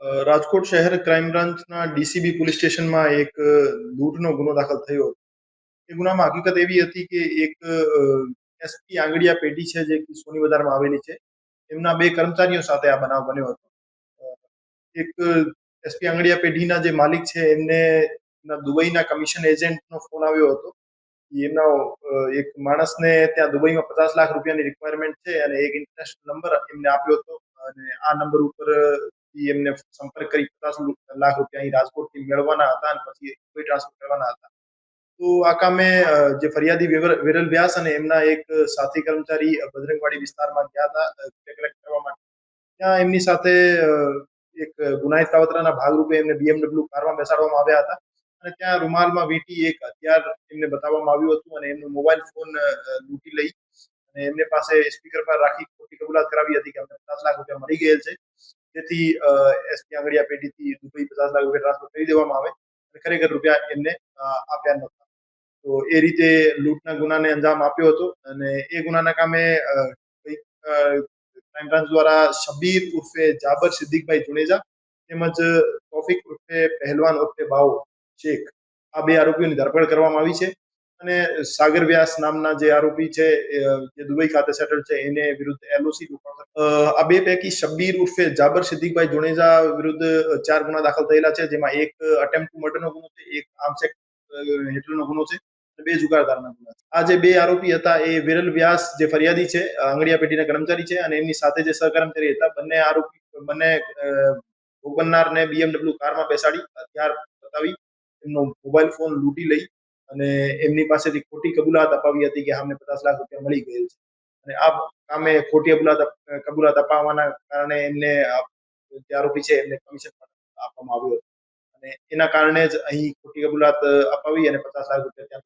રાજકોટ શહેર ક્રાઇમ બ્રાન્ચના DCB police સ્ટેશનમાં એક લૂંટનો ગુનો દાખલ થયો હતો. એ ગુનામાં હકીકત એવી હતી કે એક એસપી આંગડિયા પેઢી છે જે સોની બજારમાં આવેલી છે. એમના બે કર્મચારીઓ સાથે આ બનાવ બન્યો હતો. એક એસપી આંગડિયા પેઢીના જે માલિક છે એમને દુબઈના કમિશન એજન્ટનો ફોન આવ્યો હતો. એમના એક માણસને ત્યાં દુબઈમાં 50 લાખ રૂપિયાની રિક્વાયરમેન્ટ છે અને એક ઇન્ટરનેશનલ નંબર એમને આપ્યો હતો અને આ નંબર ઉપર એમને સંપર્ક કરી 50 લાખ રૂપિયા અહીં રાજકોટથી મેળવવાના હતા અને પછી દુબઈ ટ્રાન્સફર કરવાના હતા. તો આ કામે જે ફરિયાદી વિરલ વ્યાસ અને એમના એક સાથી કર્મચારી બજરંગવાડી વિસ્તારમાં ગયા હતા કલેક્ટ કરવા માટે. ત્યાં એમની સાથે એક ગુનાહિત કાવતરાના ભાગરૂપે એમને BMW કારમાં બેસાડવામાં આવ્યા હતા અને ત્યાં રૂમાલમાં વીંટી એક હથિયાર એમને બતાવવામાં આવ્યું હતું અને એમનો મોબાઈલ ફોન લૂંટી લઈ અને એમને પાસે સ્પીકર પર રાખી ખોટી કબૂલાત કરાવી હતી કે અમને 50 લાખ રૂપિયા મળી ગયેલ છે, જેથી એસપી આંગડિયા પેઢીથી દુબઈ 50 લાખ રૂપિયા ટ્રાન્સફર કરી દેવામાં આવે અને ખરેખર રૂપિયા એમને આપ્યા નહોતા. તો એ રીતે લૂંટના ગુનાને અંજામ આપ્યો હતો અને એ ગુનાના કામે ક્રાઇમ બ્રાન્ચ દ્વારા શબીર ઉર્ફે જાબર સિદ્દીકભાઈ જુનેજા તેમજ તોફિક ઉર્ફે પહેલવાન ઉર્ફે બાવો શેખ આ બે આરોપીઓની ધરપકડ કરવામાં આવી છે અને સાગર વ્યાસ નામના જે આરોપી છે જે દુબઈ ખાતે સેટલ છે એને વિરુદ્ધ એલઓસી આ બે પૈકી શબ્બીર ઉર્ફે જાબર સિદ્દીકભાઈ જુનેજા વિરુદ્ધ 4 ગુના દાખલ થયેલા છે, જેમાં એક અટેમ્પ્ટ ટુ મર્ડરનો ગુનો છે, એક આર્મ્સ એક્ટ હેઠળનો ગુનો છે અને 2 જુગારદારના ગુના છે. આ જે બે આરોપી હતા એ વિરલ વ્યાસ જે ફરિયાદી છે આંગડિયા પેઢીના કર્મચારી છે અને એમની સાથે જે સહકર્મચારી હતા બંને ભોગ બનનારને BMW કારમાં બેસાડી હથિયાર બતાવી એમનો મોબાઈલ ફોન લૂંટી લઈ અને એમની પાસેથી ખોટી કબૂલાત અપાવી હતી કે અમને 50 લાખ રૂપિયા મળી ગયેલ છે અને આ કામે ખોટી કબૂલાત અપાવવાના કારણે એમને જે આરોપી છે એમને કમિશન આપવામાં આવ્યું હતું અને એના કારણે જ અહીં ખોટી કબૂલાત અપાવી અને 50 લાખ રૂપિયા ત્યાં